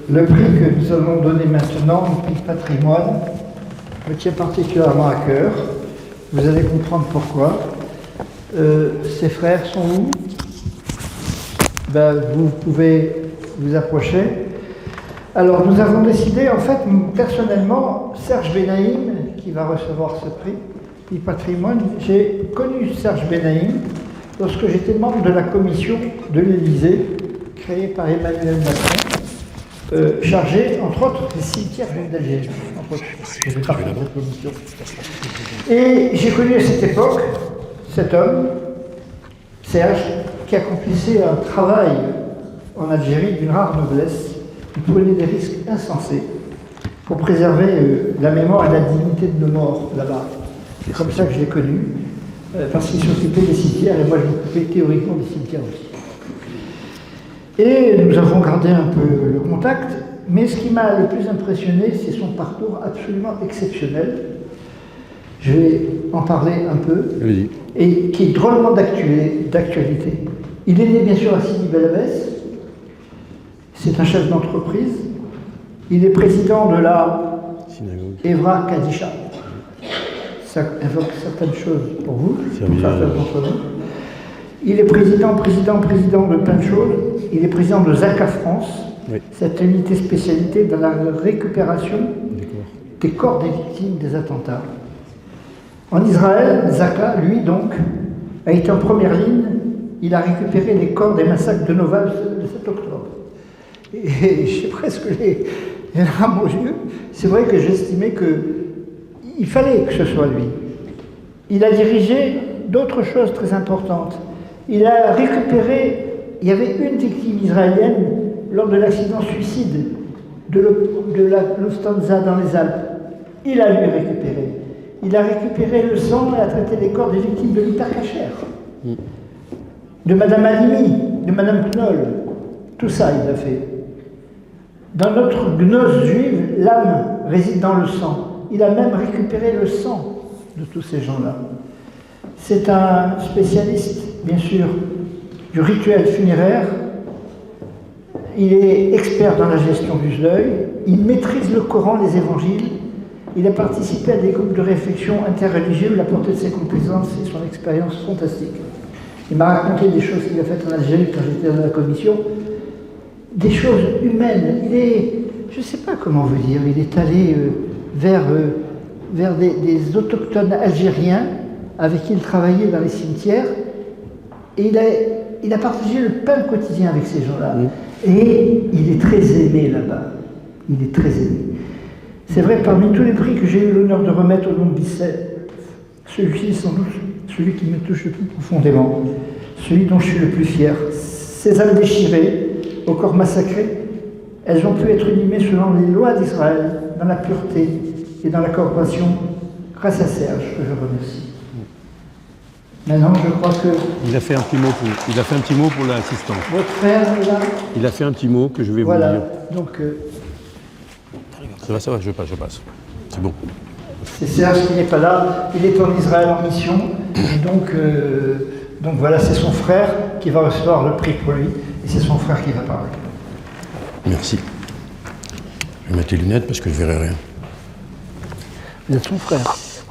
Le prix que nous allons donner maintenant, le prix patrimoine, me tient particulièrement à cœur. Vous allez comprendre pourquoi. Ces frères sont où? Vous pouvez vous approcher. Alors nous avons décidé, en fait, personnellement, Serge Benaïm, qui va recevoir ce prix patrimoine, j'ai connu Serge Benaïm lorsque j'étais membre de la commission de l'Élysée, créée par Emmanuel Macron, chargée, entre autres, des cimetières juifs d'Algérie. Et j'ai connu à cette époque cet homme, Serge, qui accomplissait un travail en Algérie d'une rare noblesse. Il prenait des risques insensés pour préserver la mémoire et la dignité de nos morts là-bas. C'est comme ça que je l'ai connu, parce qu'il s'occupait des cimetières et moi je m'occupais théoriquement des cimetières aussi. Et nous avons gardé un peu le contact, mais ce qui m'a le plus impressionné, c'est son parcours absolument exceptionnel. Je vais en parler un peu, oui. Et qui est drôlement d'actualité. Il est né bien sûr à Sidi Bel Abbès, c'est un chef d'entreprise, il est président de la Evra Kadisha. Ça évoque certaines choses pour vous, pour certains d'entre vous. Il est président de plein de choses. Il est président de Zaka France, oui. Cette unité spécialité dans la récupération des corps des victimes des attentats. En Israël, Zaka, lui donc, a été en première ligne. Il a récupéré les corps des massacres de Noval le 7 octobre. Et j'ai presque les larmes aux yeux. C'est vrai que j'estimais qu'il fallait que ce soit lui. Il a dirigé d'autres choses très importantes. Il a récupéré, il y avait une victime israélienne lors de l'accident suicide de la Lufthansa dans les Alpes. Il a lui récupéré. Il a récupéré le sang et a traité les corps des victimes de l'hypercacher. De Madame Halimi, de Madame Knoll. Tout ça, il a fait. Dans notre gnose juive, l'âme réside dans le sang. Il a même récupéré le sang de tous ces gens-là. C'est un spécialiste, bien sûr, du rituel funéraire. Il est expert dans la gestion du deuil. Il maîtrise le Coran, les évangiles. Il a participé à des groupes de réflexion interreligieux où la portée de ses compétences et son expérience fantastique. Il m'a raconté des choses qu'il a faites en Algérie quand j'étais dans la commission. Des choses humaines. Il est, je ne sais pas comment vous dire, il est allé vers des autochtones algériens avec qui il travaillait dans les cimetières, et il a partagé le pain quotidien avec ces gens-là. Et il est très aimé là-bas. Il est très aimé. C'est vrai, parmi tous les prix que j'ai eu l'honneur de remettre au nom de Bissel, celui-ci est sans doute celui qui me touche le plus profondément, celui dont je suis le plus fier. Ces âmes déchirées, au corps massacré, elles ont pu être inhumées selon les lois d'Israël, dans la pureté et dans la coopération, grâce à Serge, que je remercie. Maintenant, je crois que... Il a fait un petit mot pour l'assistant. Votre frère, là... Il a fait un petit mot que je vais vous lire. Donc... Ça va, je passe. C'est bon. C'est Serge qui n'est pas là, il est en Israël en mission, et donc voilà, c'est son frère qui va recevoir le prix pour lui, et c'est son frère qui va parler. Merci. Je vais mettre les lunettes parce que je verrai rien. Vous êtes son frère.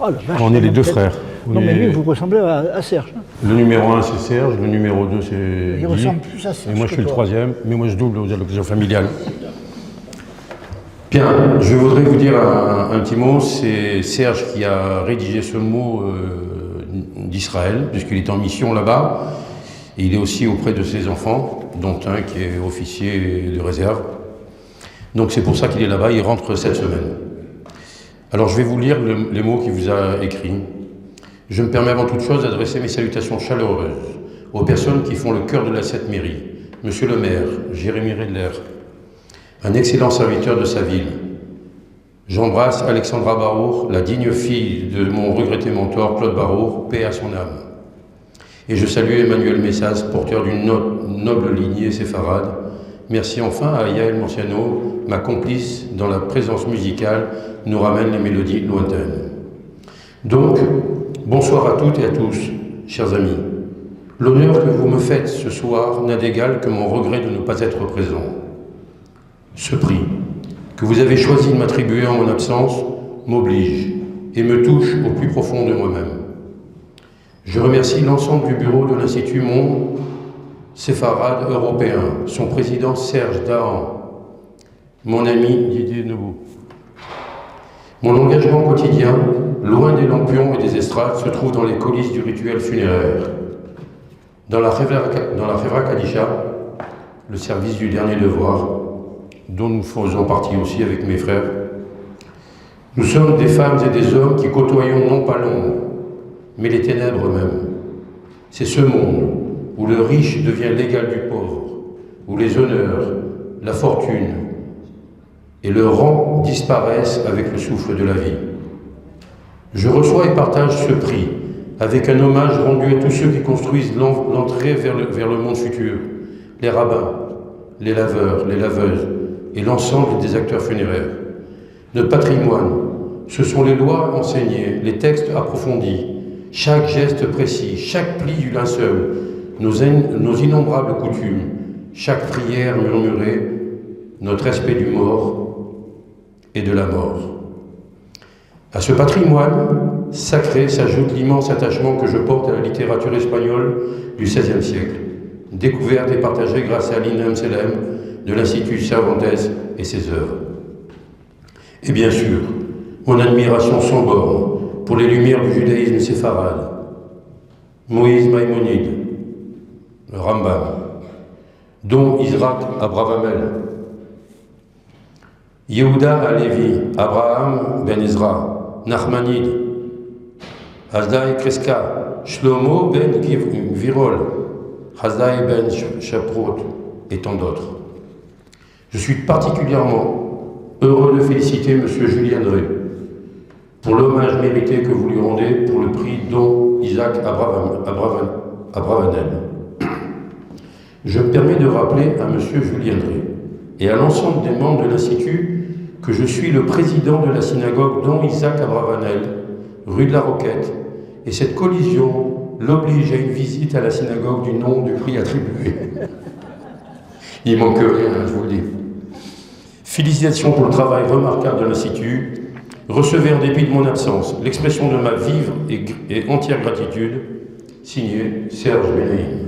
Oh, la vache, on est les deux frères. Non, mais lui, vous ressemblez à Serge. Le numéro 1, c'est Serge, le numéro 2, c'est... Il ressemble plus à Serge. Et moi, je suis le troisième, mais moi, je double aux allocations familiales. Bien, je voudrais vous dire un petit mot. C'est Serge qui a rédigé ce mot d'Israël, puisqu'il est en mission là-bas. Et il est aussi auprès de ses enfants, dont un qui est officier de réserve. Donc c'est pour ça qu'il est là-bas, il rentre cette semaine. Alors je vais vous lire les mots qu'il vous a écrits. Je me permets avant toute chose d'adresser mes salutations chaleureuses aux personnes qui font le cœur de la Sept-Mairie. Monsieur le maire, Jérémy Redler, un excellent serviteur de sa ville. J'embrasse Alexandra Barour, la digne fille de mon regretté mentor Claude Barour, paix à son âme. Et je salue Emmanuel Messas, porteur d'une noble lignée séfarade. Merci enfin à Yael Manciano, ma complice dans la présence musicale, nous ramène les mélodies lointaines. Donc, bonsoir à toutes et à tous, chers amis. L'honneur que vous me faites ce soir n'a d'égal que mon regret de ne pas être présent. Ce prix que vous avez choisi de m'attribuer en mon absence m'oblige et me touche au plus profond de moi-même. Je remercie l'ensemble du bureau de l'Institut Monde Séfarade européen, son président Serge Dahan, mon ami Didier Nouveau. Mon engagement quotidien, loin des lampions et des estrades, se trouve dans les coulisses du rituel funéraire. Dans la Khevra Kadisha, le service du dernier devoir, dont nous faisons partie aussi avec mes frères, nous sommes des femmes et des hommes qui côtoyons non pas l'ombre, mais les ténèbres eux-mêmes. C'est ce monde où le riche devient l'égal du pauvre, où les honneurs, la fortune et le rang disparaissent avec le souffle de la vie. Je reçois et partage ce prix avec un hommage rendu à tous ceux qui construisent l'entrée vers le monde futur, les rabbins, les laveurs, les laveuses et l'ensemble des acteurs funéraires. Notre patrimoine, ce sont les lois enseignées, les textes approfondis, chaque geste précis, chaque pli du linceul, nos innombrables coutumes, chaque prière murmurée, notre respect du mort et de la mort. À ce patrimoine sacré s'ajoute l'immense attachement que je porte à la littérature espagnole du XVIe siècle, découverte et partagée grâce à l'INAM Selem de l'Institut Cervantes et ses œuvres. Et bien sûr, mon admiration sans borne pour les lumières du judaïsme séfarade, Moïse Maïmonide, le Rambam, dont Isaac Abravanel, Yehuda Halevi, Abraham Ben Ezra, Nachmanide, Hasdai Kreska, Shlomo Ben Virol, Hasdai Ben Shaprot et tant d'autres. Je suis particulièrement heureux de féliciter M. Julien Drey pour l'hommage mérité que vous lui rendez pour le prix Don Isaac Abravanel. Je me permets de rappeler à M. Julien Drey et à l'ensemble des membres de l'Institut que je suis le président de la synagogue Don Isaac Abravanel, rue de la Roquette, et cette collision l'oblige à une visite à la synagogue du nom du prix attribué. Il manque rien, je vous le dis. Félicitations pour le travail remarquable de l'Institut. Recevez en dépit de mon absence l'expression de ma vive et entière gratitude, signé Serge Benaïm.